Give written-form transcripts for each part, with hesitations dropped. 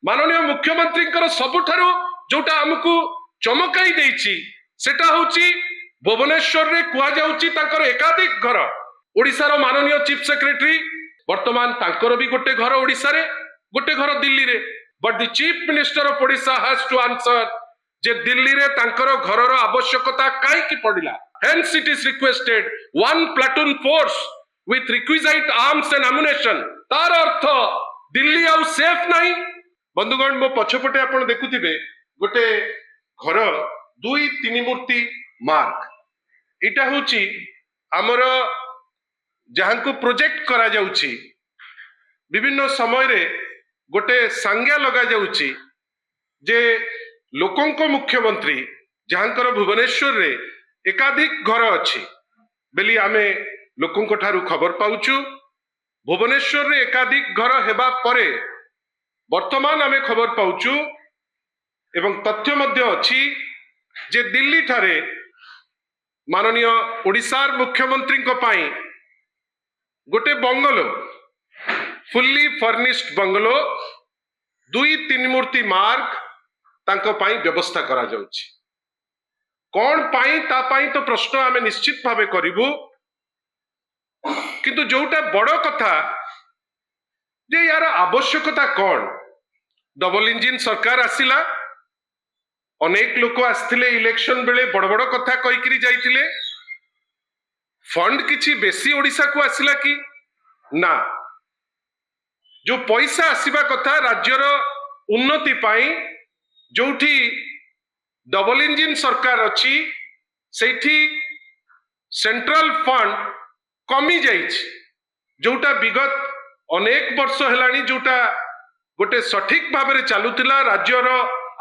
माननीय मुख्यमंत्री सबुठारु जोटा आमको चमकाई देइछि सेटा होछि भुवनेश्वर रे कुआ जाउछि तांकर एकाधिक घर। ओडिसा माननीय चीफ सेक्रेटरी वर्तमान तांकर भी गोटे घर ओडिसा रे गोटे घर दिल्ली रे, but the chief minister of Odisha has to answer जे दिल्ली रे तांकर घर रो आवश्यकता काई की पड़िला। Hence it is requested one platoon force with requisite arms and ammunition. तार अर्थ दिल्ली आउ सेफ नहीं। बंधुगण मो पछपटे आपण देखुथिबे गोटे घर दुई तीन मूर्ति मार्क। इटा होची हमर जहां को प्रोजेक्ट करा जाउची विभिन्न समय रे गोटे संज्ञा लगा जाउची जे लोकंको मुख्यमंत्री जहांकर भुवनेश्वर रे एकाधिक घर अछि बेली आमे लोकंको ठारू खबर पाउचु। भुवनेश्वर रे एकाधिक घर हेबा परे वर्तमान आमे खबर पाउचु एवं तथ्य मध्य अछि जे दिल्ली ठारे माननीय ओडिसा मुख्यमंत्री को पाई गोटे बंगलो फुल्ली फर्निश्ड बंगलो दुई तीन मूर्ति मार्क तांको पाई व्यवस्था करा जाउछि। कौन पाई ता पाई तो प्रश्न आमे निश्चित भावे करिबु, किंतु जोटा बड़ कथा जे यार आवश्यकता कौन। डबल इंजिन सरकार आसिला, अनेक लोक आस्थिले इलेक्शन बेले बड़ बड़ कथा कहिकरी जाइतिले। फंड किछि बेसी ओडिसा को आसिला कि ना? जो पैसा आसीबा कथा राज्यर उन्नति पाई जोठी डबल इंजिन सरकार अछि सेठी सेंट्रल फंड कमी जाइछि, जोटा विगत अनेक वर्ष हेलानी जोटा गोटे सठिक भाव में चलुतिला। राज्यर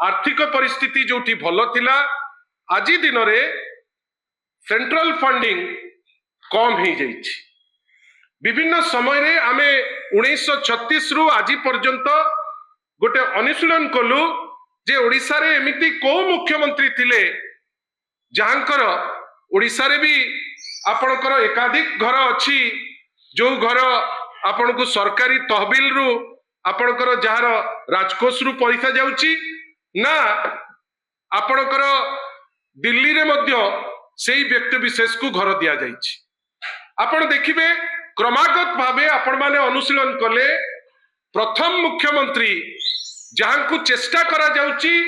आर्थिक परिस्थिति जोठी भल थिला, आजि दिन रे सेंट्रल फंडिंग कम ही जाइछि। विभिन्न समय रे आमे 1936 रु आजि पर्यंत गोटे अनुशीलन कलु जे ओडिसा रे एमिति को मुख्यमंत्री थिले जहांकर ओडिसा रे भी आपणकर एकाधिक घर अछि, जो घर आपण को सरकारी तहबिल रु आपणकर जहार राजकोष रु पैसा जाउची ना आपणकर दिल्ली रे मध्य सेही व्यक्ति विशेष को घर दिया जाइछि। आपण देखिबे क्रमागत भावे आपण माने अनुशीलन कले प्रथम मुख्यमंत्री जहां को चेष्टा करा जाउची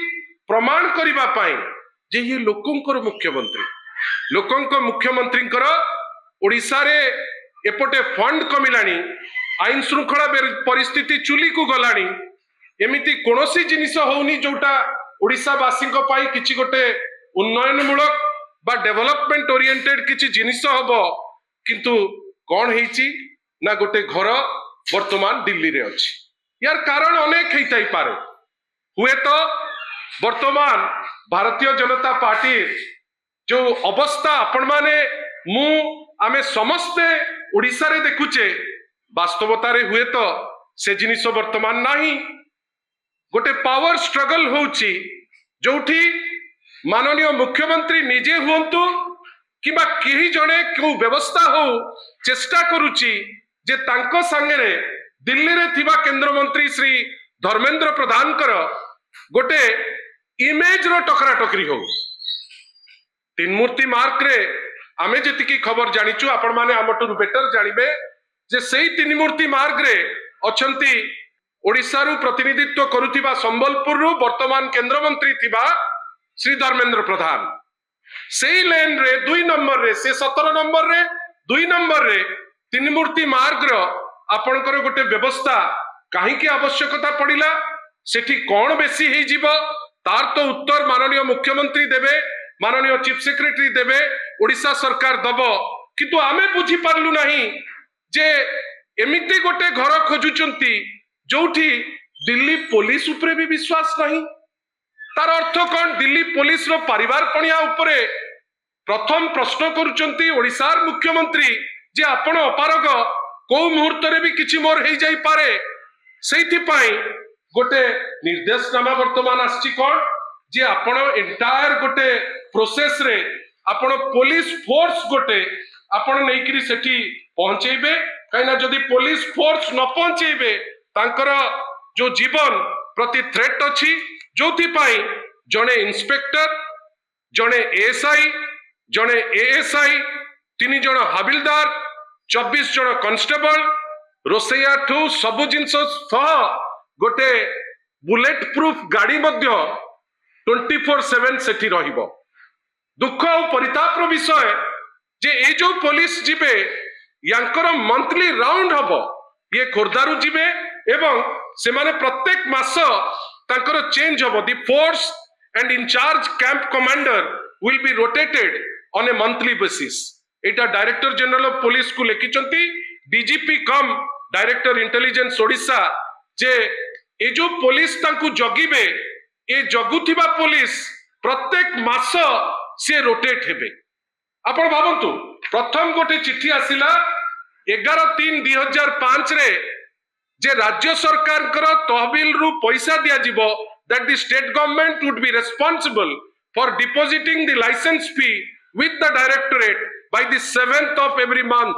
प्रमाण करिबा पाई जे ये लोकंकर मुख्यमंत्री लोकंक मुख्यमंत्रींकर ओडिसा रे एपटे फंड कमिलानी, आईन श्रृंखला परिस्थिति चुली को गलानी, एमिति कोनोसी जिनिस होउनी जोटा ओडिसा वासी को पाई किछि गोटे उन्नयनमूलक बा डेवलपमेंट ओरिएंटेड किछि जिनिस हबो, किंतु कौन हेची ना गोटे घर वर्तमान दिल्ली रे अछि। यार कारण अनेक हेइताई पारे। हुए तो वर्तमान भारतीय जनता पार्टी जो अवस्था आपण माने मु आमे समस्ते ओडिसा रे देखुचे वास्तवता रे हुए तो से जिनिस वर्तमान नाही। गोटे पावर स्ट्रगल होउची जोठी माननीय मुख्यमंत्री निजे हुंतु किबा केही जणे को व्यवस्था हो चेष्टा करूची जे तांको संगे दिल्ली रे थिबा केंद्र मंत्री श्री धर्मेंद्र प्रधान कर गोटे इमेज रो टकरा टकरी हो। तीन मूर्ति मार्क रे आमे जतिकी खबर जानिचु आपण माने हमटु बेटर जानिबे जे सेही तीन मूर्ति मार्ग रे अछंती ओडिसा रु प्रतिनिधित्व करुथिबा संबलपुर रु वर्तमान केंद्र मंत्री थिबा श्री धर्मेंद्र प्रधान। सेही लेन रे 2 नंबर रे से 17 नंबर रे 2 नंबर रे तीन मूर्ति मार्ग रो आपनकर गोटे व्यवस्था काहे की आवश्यकता पड़िला, सेठी कोन बेसी हे जीवो तार तो उत्तर माननीय मुख्यमंत्री देबे, माननीय चीफ सेक्रेटरी देबे, ओडिसा सरकार दबो। किंतु आमे बुझी पारलु नहीं जे एमिति गोटे घर खोजुचंती जोठी दिल्ली पुलिस उपरे भी विश्वास नहीं। तार अर्थ कौन? दिल्ली पुलिस रो परिवार पणिया उपरे प्रथम प्रश्न करुचंती ओडिसा मुख्यमंत्री जे आपण अपारग को मुहूर्त रे भी किछि मोर हे जाई पारे, सेठी पाई गोटे निर्देशनामा वर्तमान आछि कोन जे आपण एंटायर गोटे प्रोसेस रे आपण पुलिस फोर्स गोटे आपण नेकरी सेठी पहुंचेबे। कहिना जदि पुलिस फोर्स न पहुंचेबे तांकर जो जीवन प्रति थ्रेट अच्छी जो जड़े इन्स्पेक्टर जड़े एएसआई जड़े एएसआई 3 जन हाबिलदार 24 जन कॉन्स्टेबल रोसैया ठू सब जिनस गोटे बुलेट प्रूफ गाड़ी 24/7 सेठी रहिबो। दुख और परिताप विषय जे ए जो पुलिस जिबे यांकर मंथली राउंड हबो ये खोर्धारू जिबे एवं से माने प्रत्येक मास तांकर चेंज हबो। The force and in charge camp commander will be rotated on a monthly basis. एटा डायरेक्टर जनरल ऑफ पुलिस को लिखिचंती DGP cum director intelligence Odisha जे ए जो पुलिस तांकु जगिबे ए जगुथिबा पुलिस प्रत्येक मास से रोटेट हेबे। आपण भाबंतु प्रथम गोटे चिट्ठी आसिला 11/3/2005 रे जे राज्य सरकार कर तहबिल रु पैसा दिया जिवो that the state government would be responsible for depositing the license fee with the directorate by the 7th of every month.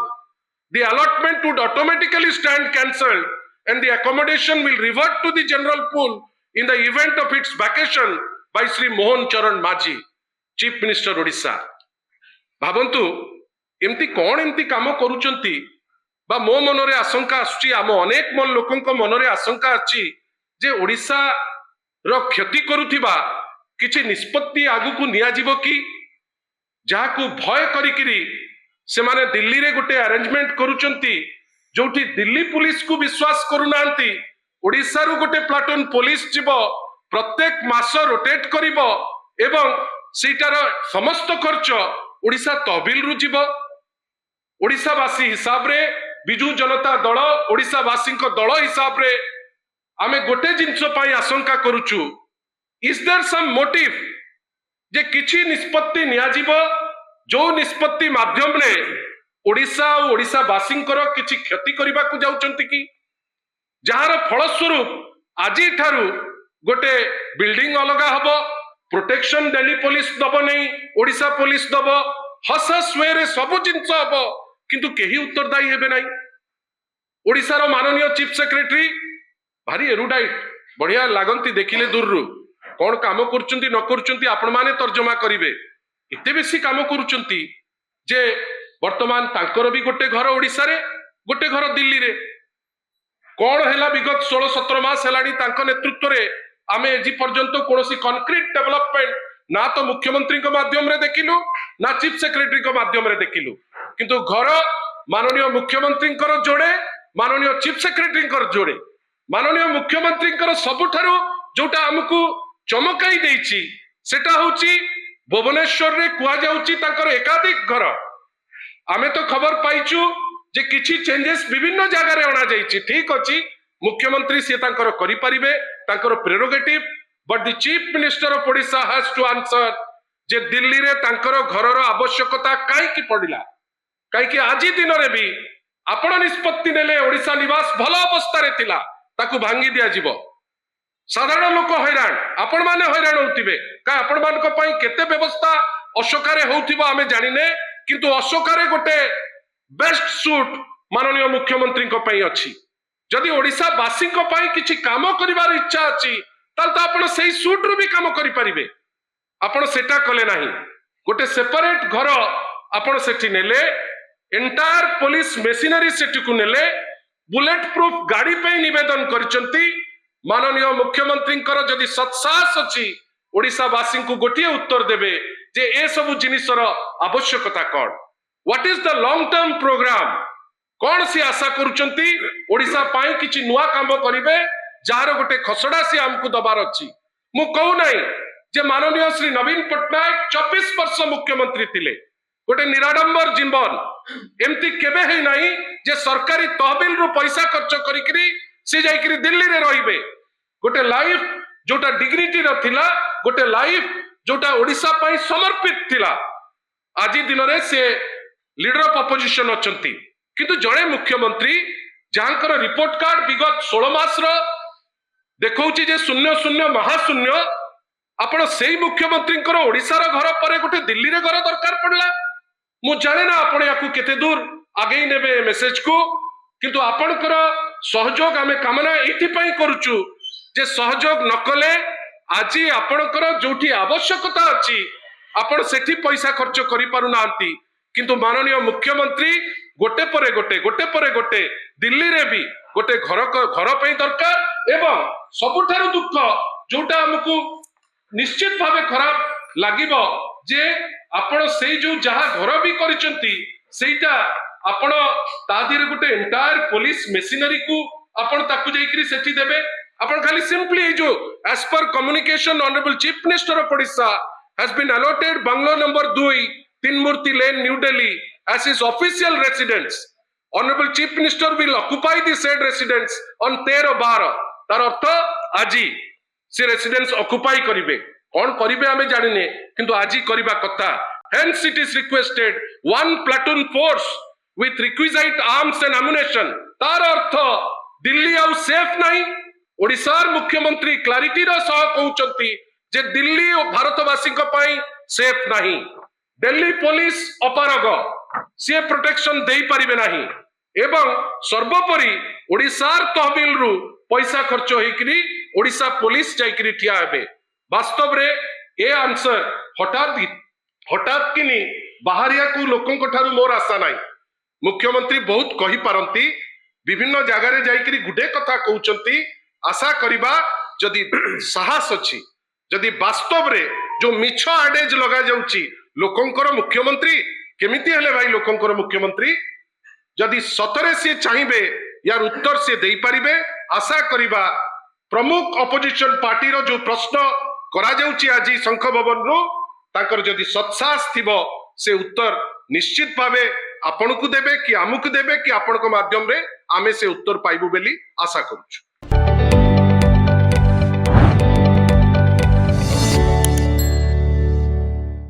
The allotment would automatically stand cancelled and the accommodation will revert to the general pool in the event of its vacation by Sri Mohan Charan Majhi, Chief Minister Odisha. भावंतु एमती कौन एमती काम करूचंती बा मो मनरे आशंका आछी आम अनेक मन लोकंक मनरे आशंका आछी जे ओडिशा रो क्षति करुथिबा किछि निष्पत्ति आगु को निया जीवो कि जाहाकू भय करिकिरी से माने दिल्ली रे गोटे अरेंजमेंट करूचंती जोठी दिल्ली पुलिस को विश्वास करूनांती ओडिशा रु गोटे प्लाटून पुलिस जीवो प्रत्येक मास रोटेट करिवो एवं सेटार समस्त खर्च ओडिशा तहबिल रु जीवो। ओडिशावासी हिसाब रे बिजू जनता दल ओडिशावासी दल हिसाब रे आमे गोटे जिनस पाई आशंका करूचु इज देयर सम मोटिव जे किछि निष्पत्ति निया जीवो जो निष्पत्ति माध्यम रे ओडिशा और ओडिशावासी किछि क्षति करबा को जाउचंती कि जहार फलस्वरूप आजी ठारू गोटे बिल्डिंग अलगा हबो प्रोटेक्शन दिल्ली पुलिस दब नहीं ओडिशा पुलिस दब हस हस वे रे सब जिनस हबो किंतु केही उत्तरदायी हेबे नाही। ओडिशार माननीय चीफ सेक्रेटरी भारी एरुडाइट बढ़िया लागंती देखिले दूर रु कौन काम करुचंती न करुचंती आपण माने तर्जमा करिवे एते बेसी काम करुचंती जे वर्तमान तांकर भी गोटे घर ओडिशा रे गोटे घर दिल्ली रे कौन हैला विगत 16-17 मास हेलानी तांक नेतृत्व रे आमे एजी पर्यंत कोनोसी कंक्रीट डेवलपमेंट ना तो मुख्यमंत्री को माध्यम रे देखिलु ना चीफ सेक्रेटरी को माध्यम रे देखिलु किंतु घर माननीय मुख्यमंत्री जोड़े माननीय चीफ सेक्रेटरी जोड़े माननीय मुख्यमंत्री सबुठारु जोटा हमकु चमकाई देइछि सेटा होछि भुवनेश्वर रे कुआ जाउछि तांकर एकाधिक घर आमे तो खबर पाइछु जे किछि चेंजेस विभिन्न जगह रे अणा जाइछि ठीक अछि मुख्यमंत्री से तांकर करि परिबे तांकर prerogative but the chief minister of Odisha has to answer जे दिल्ली रे तांकर घरर आवश्यकता काई की पडिला काई कि आजि दिन रे भी आपण निष्पत्ति नेले ओडिशा निवास भल अवस्था रे थिला ताकू भांगी दिया जीवो साधारण लोक हैरान आपण माने हैरान होतिबे का आपण मान को पई केते व्यवस्था अशोकारे होउथिबो आमे जानिने किंतु अशोकारे गोटे बेस्ट सूट माननीय मुख्यमंत्री को पई अछि जदि ओडिशा वासी को पई किछि काम करिवार इच्छा अछि ताल त आपण सेही सूट रु भी काम करि परिबे आपण सेटा कले नाही गोटे सेपरेट घर आपण सेठी नेले एंटायर पुलिस मेशिनरी सेठी को नेले बुलेट प्रूफ गाड़ी पे निवेदन करिसंती माननीय मुख्यमंत्री जदि सत्साहस अछि ओडिशा वासी को गोटे उत्तर देबे जे ए सब जिनिसर आवश्यकता कोन what is the long term program कोन सी आशा करूचंती ओडिशा पाई किछि नुवा काम करिवे जार गोटे खसडा सी हमकु दबार अछि मु कहू नाही जे माननीय श्री नवीन पटनायक 24 वर्ष मुख्यमंत्री थिले गोटे निराडंबर जीवन एमती केबे है नाही जे सरकारी तहबिल रु पैसा खर्च करिकरी से जाइकरी दिल्ली रे रहिबे गोटे लाइफ जोटा डिग्निटी रो थिला गोटे लाइफ जोटा ओडिशा पाई समर्पित थिला आजि दिन रे से लीडर ऑफ अपोजिशन अछंती किंतु जणे मुख्यमंत्री जहांकर रिपोर्ट कार्ड विगत 16 मास रो देखौची जे 00 महाशून्य आपण सेही मुख्यमंत्री ओडिशा रो घर परे गोटे दिल्ली रे घर दरकार पड़ला मु जाने ना आपण याकू केते दूर आगे नेबे मेसेज को किंतु आपणकर सहयोग आमे कामना एथि पई करूचु जे सहयोग न कले आज आपणकर जोठी आवश्यकता अच्छी आपण सेठी पैसा खर्च करि पारु नांती किंतु माननीय मुख्यमंत्री गोटे परे गोटे दिल्ली रे भी गोटे घर पे दरकार एवं सबुठारु दुख जोटा हमकु निश्चित भावे खराब लागिबो जे आपण सेई जो जहा घर भी करिसंती सेटा आपण तादिर गोटे एंटायर पुलिस मशीनरी को आपण ताकु जाईकरी सेठी देबे आपण खाली सिंपली जो as per communication honourable chief minister of Odisha has been allotted bungalow number 2 Tinmurti Lane New Delhi as his official residence. Honorable Chief Minister will occupy the said residence on 13/12 तार अर्थ आजी से residence occupy करिवे कोन करिवे हमें जानिने किंतु आजी करिबा कथा hence it is requested one platoon force with requisite arms and ammunition तार अर्थ दिल्ली आउ सेफ नहीं ओडिशार मुख्यमंत्री क्लारिटी रो सह कहउचंती जे दिल्ली और भारतवासी सेफ नहीं दिल्ली पुलिस अपारग सी प्रोटेक्शन दे पारिबे नहीं एवं सर्वोपरि ओडिशार तहबिल रु पैसा खर्च होइकरी ओडिशा पुलिस जाइकरी ठिया हेबे वास्तव रे ए आंसर हठात किनी बाहरिया को लोकन को ठारू मोर आशा नहीं मुख्यमंत्री बहुत कहि पारंती विभिन्न जगह रे जाइकरी गुडे कथा कहउचंती आशा करिबा जदि साहस अछि जदि वास्तव रे जो मिछ आडेज लगा जाउची लोकंकर मुख्यमंत्री केमिति हेले भाई लोकंकर मुख्यमंत्री जदि सतरे से चाहिए यार उत्तर से दे पारिबे आशा करिबा प्रमुख अपोजिशन पार्टी रो जो प्रश्न करा जाउची आज शंख भवन रो ताकर जदि सत्साहस थिबो से उत्तर निश्चित भावे आपन को देबे कि आमुक देबे कि आपन को माध्यम रे आमे से उत्तर पाइबु बेली आशा करूछु।